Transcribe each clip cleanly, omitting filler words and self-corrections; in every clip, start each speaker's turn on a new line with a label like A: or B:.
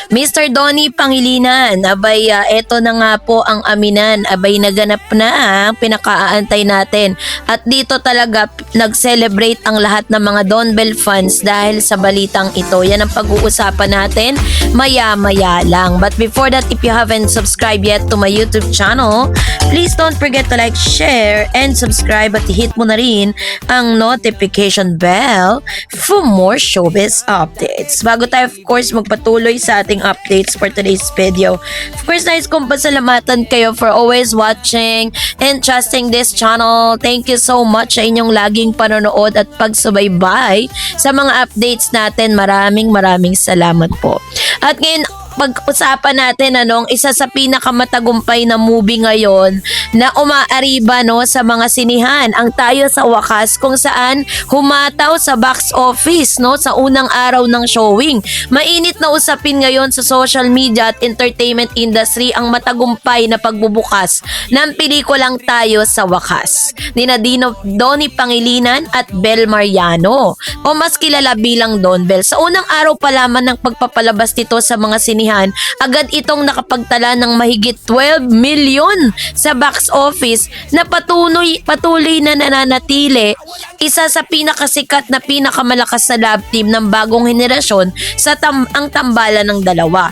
A: Mr. Donnie Pangilinan, abay eto na nga po ang aminan, abay naganap na ang pinakaantay natin. At dito talaga nag-celebrate ang lahat ng mga Don Bell fans dahil sa balitang ito. Yan ang pag-uusapan natin maya-maya lang. But before that, if you haven't subscribed yet to my YouTube channel, please don't forget to like, share, and subscribe at hit mo na rin ang notification bell for more showbiz updates. Bago tayo of course magpatuloy sa ating updates for today's video, of course nais kong pasalamatan kayo for always watching and trusting this channel. Thank you so much sa inyong laging panonood at pagsubaybay sa mga updates natin. Maraming salamat po. At ngayon, pag-usapan natin isa sa pinakamatagumpay na movie ngayon na umaariba sa mga sinihan, ang Tayo sa Wakas, kung saan humataw sa box office sa unang araw ng showing. Mainit na usapin ngayon sa social media at entertainment industry ang matagumpay na pagbubukas ng pelikulang Tayo sa Wakas nina Donnie Pangilinan at Bel Mariano, o mas kilala bilang Don Bell. Sa unang araw pa lamang ng pagpapalabas nito sa mga sinihan, agad itong nakapagtala ng mahigit 12 million sa box office na patuloy na nananatili isa sa pinakasikat na pinakamalakas na love team ng bagong henerasyon sa ang tambalan ng dalawa.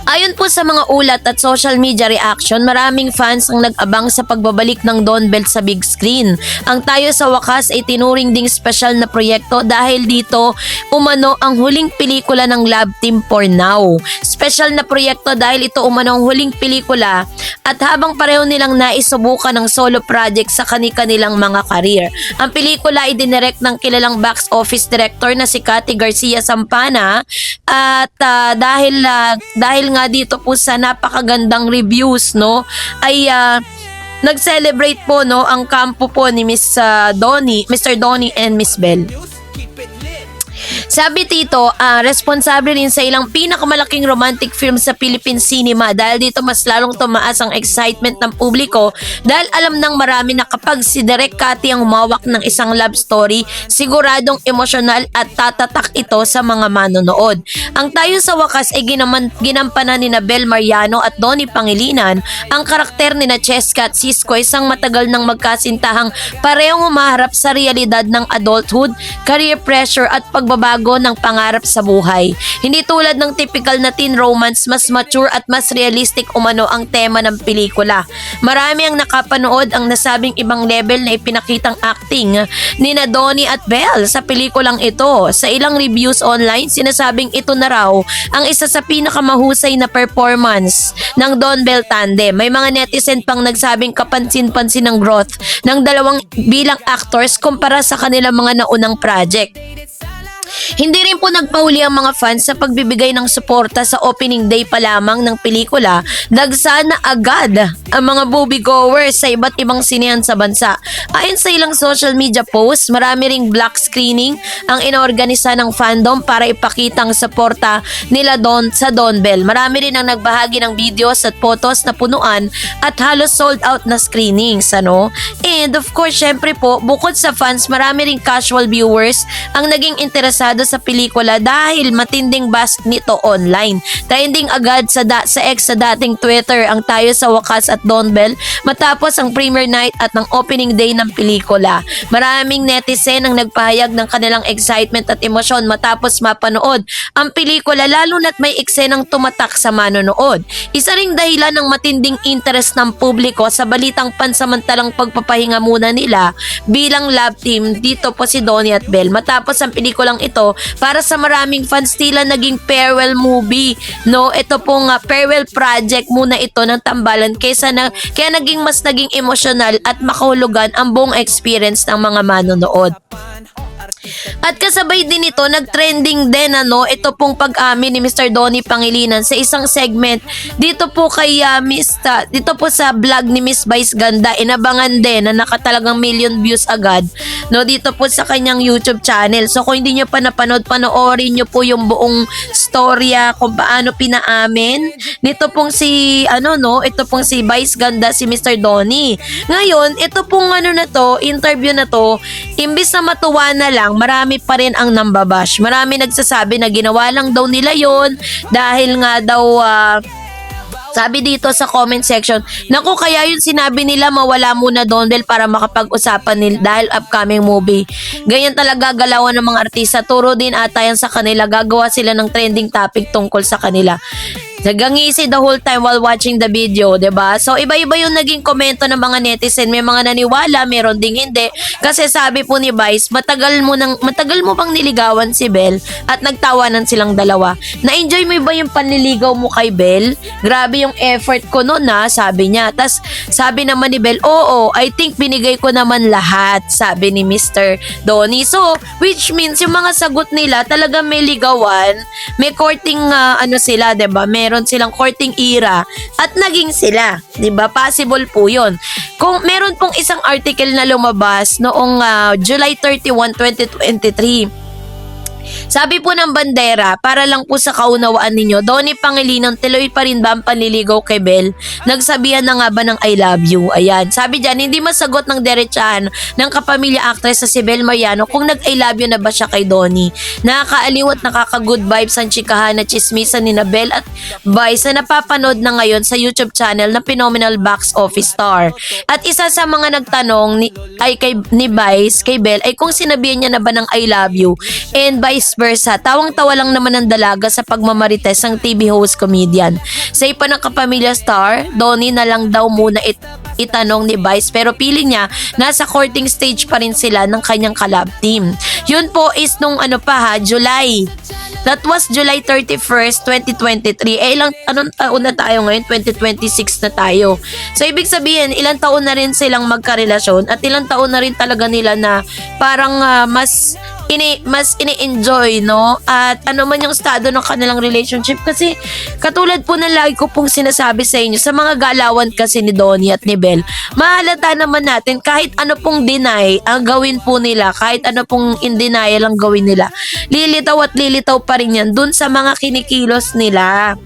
A: Ayon po sa mga ulat at social media reaction, maraming fans ang nag-abang sa pagbabalik ng Don Bell sa big screen. Ang Tayo sa Wakas ay tinuring ding special na proyekto dahil dito umano ang huling pelikula ng love team for now. Special na proyekto dahil ito umano ang huling pelikula at habang pareho nilang naisubukan ng solo project sa kanilang mga career. Ang pelikula ay dinirect ng kilalang box office director na si Cathy Garcia Sampana at dahil nga dito po sa napakagandang reviews ay nag-celebrate po ang kampo po ni Mr. Donnie and Miss Bell. Sabi dito, responsable rin sa ilang pinakamalaking romantic film sa Philippine cinema dahil dito mas lalong tumaas ang excitement ng publiko dahil alam ng marami na kapag si Direk Cathy ang humawak ng isang love story, siguradong emosyonal at tatatak ito sa mga manonood. Ang Tayo sa Wakas ay ginampanan ni Bel Mariano at Donnie Pangilinan ang karakter ni Cheska at Cisco, isang matagal nang magkasintahang parehong humaharap sa realidad ng adulthood, career pressure at pagbabago ng pangarap sa buhay. Hindi tulad ng typical na teen romance, mas mature at mas realistic umano ang tema ng pelikula. Marami ang nakapanood ang nasabing ibang level na ipinakitang acting ni Donnie at Belle sa pelikulang ito. Sa ilang reviews online, sinasabing ito na raw ang isa sa pinakamahusay na performance ng Don Bell tandem. May mga netizen pang nagsabing kapansin-pansin ng growth ng dalawang bilang actors kumpara sa kanilang mga naunang project. Hindi rin po nagpahuli ang mga fans sa pagbibigay ng suporta sa opening day pa lamang ng pelikula. Dagsa na agad ang mga moviegoers sa iba't ibang sinehan sa bansa. Ayon sa ilang social media posts, marami ring black screening ang inorganisa ng fandom para ipakita ang suporta nila sa Don Bell. Marami rin ang nagbahagi ng videos at photos na punuan at halos sold out na screenings. And of course, syempre po, bukod sa fans, marami ring casual viewers ang naging interesado sa pelikula dahil matinding buzz nito online. Trending agad sa X sa dating Twitter ang Tayo sa Wakas at Don Bell matapos ang premiere night at ng opening day ng pelikula. Maraming netizen ang nagpahayag ng kanilang excitement at emosyon matapos mapanood ang pelikula, lalo na't may eksenang tumatak sa manonood. Isa ring dahilan ng matinding interest ng publiko sa balitang pansamantalang pagpapahinga muna nila bilang love team dito po si Donnie at Bell. Matapos ang pelikulang ito, para sa maraming fans tila naging farewell movie. Ito pong farewell project muna ito ng tambalan kaya naging mas naging emosyonal at makahulugan ang buong experience ng mga manonood. At kasabay din ito, nag-trending din ito pong pag-amin ni Mr. Donnie Pangilinan sa isang segment dito po kay dito po sa vlog ni Miss Vice Ganda. Inabangan din na nakatalagang million views agad dito po sa kanyang YouTube channel. So kung hindi nyo pa napanood, panoorin nyo po yung buong storya kung paano pinaamin nito pong ito pong si Vice Ganda, si Mr. Donnie. Ngayon, ito pong interview na to, imbis na matuwa na lang, lang, marami pa rin ang nambabash. Marami nagsasabi na ginawa lang daw nila yon dahil nga daw sabi dito sa comment section, naku, kaya yun sinabi nila mawala muna Donbel para makapag-usapan nila dahil upcoming movie. Ganyan talaga galawan ng mga artista. Turo din ata yan sa kanila. Gagawa sila ng trending topic tungkol sa kanila. Nagangisi the whole time while watching the video, 'di ba? So iba-iba yung naging komento ng mga netizen. May mga naniwala, meron ding hindi. Kasi sabi po ni Vice, matagal mo bang niligawan si Belle at nagtawanan silang dalawa. Na-enjoy mo ba yung panliligaw mo kay Belle? Grabe yung effort ko noon na, sabi niya. Tas sabi naman ni Belle, oo, I think binigay ko naman lahat, sabi ni Mr. Donnie. So, which means yung mga sagot nila talaga may ligawan, may courting sila, 'di ba? Meron silang courting era at naging sila, 'di ba? Possible po 'yon. Kung meron pong isang article na lumabas noong July 31, 2023. Sabi po ng bandera, para lang po sa kaunawaan ninyo, Donnie Pangilinan, tuloy pa rin ba ang panliligaw kay Belle? Nagsabihan na nga ba ng I love you? Ayan. Sabi dyan, hindi masagot ng derechahan ng kapamilya actress na si Belle Mariano kung nag-I love you na ba siya kay Donnie. Nakakaaliw at nakaka-good vibes ang chikahan na chismisan ni Belle at Vice na napapanood na ngayon sa YouTube channel na Phenomenal Box Office Star. At isa sa mga nagtanong ni Vice kay Belle ay kung sinabihan niya na ba ng I love you and vice versa. Tawang-tawa lang naman ang dalaga sa pagmamarites ng TV host comedian. Sa ipa ng kapamilya star, Donnie na lang daw muna itanong ni Vice pero feeling niya nasa courting stage pa rin sila ng kanyang collab team. Yun po is nung July. That was July 31st, 2023. Anong taon na tayo ngayon? 2026 na tayo. So, ibig sabihin, ilang taon na rin silang magkarelasyon at ilang taon na rin talaga nila na parang mas ini-enjoy, no? At ano man yung estado ng kanilang relationship. Kasi, katulad po ng lagi ko pong sinasabi sa inyo, sa mga galawan kasi ni Donnie at ni Belle, mahalata naman natin kahit ano pong deny ang gawin po nila, kahit ano pong in denial ang gawin nila, lilitaw at lilitaw pa rin yan dun sa mga kinikilos nila.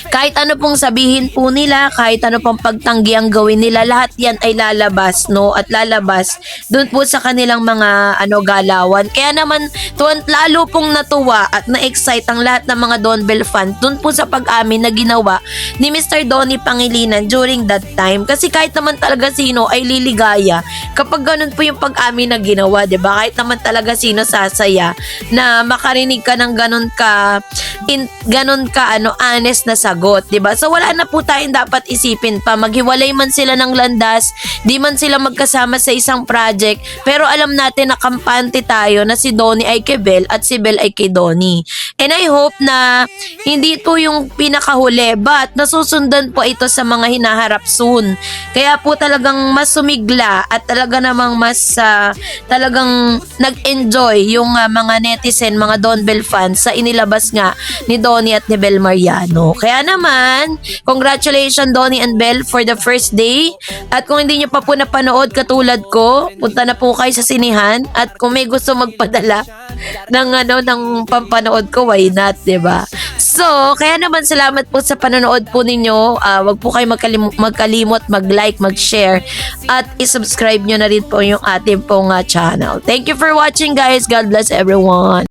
A: Kahit ano pong sabihin po nila, kahit ano pong pagtanggi ang gawin nila, lahat yan ay lalabas, no? At lalabas doon po sa kanilang mga galawan. Kaya naman, lalo pong natuwa at na-excite ang lahat ng mga Donbel fans doon po sa pag-amin na ginawa ni Mr. Donnie Pangilinan during that time. Kasi kahit naman talaga sino ay liligaya kapag ganun po yung pag-amin na ginawa, 'di ba? Kahit naman talaga sino sasaya na makarinig ka ng ganun ka honest na sagot, 'di ba? So wala na po tayong dapat isipin pa. Maghiwalay man sila ng landas, di man sila magkasama sa isang project, pero alam natin na kampante tayo na si Donnie ay kay Belle at si Belle ay kay Donnie. And I hope na hindi ito yung pinakahuli, but nasusundan po ito sa mga hinaharap soon. Kaya po talagang mas sumigla at talaga namang mas talagang nag-enjoy yung mga netizen, mga Donbel fans sa inilabas nga ni Donnie at ni Belle Mariano. Kaya naman, congratulations Donnie and Belle for the first day. At kung hindi nyo pa po napanood katulad ko, punta na po kayo sa sinihan. At kung may gusto magpadala ng pampanood ko, why not, 'di ba? So, kaya naman salamat po sa panonood po ninyo. Wag po kayo magkalimot, mag-like, mag-share at i-subscribe nyo na rin po yung ating pong channel. Thank you for watching, guys. God bless everyone.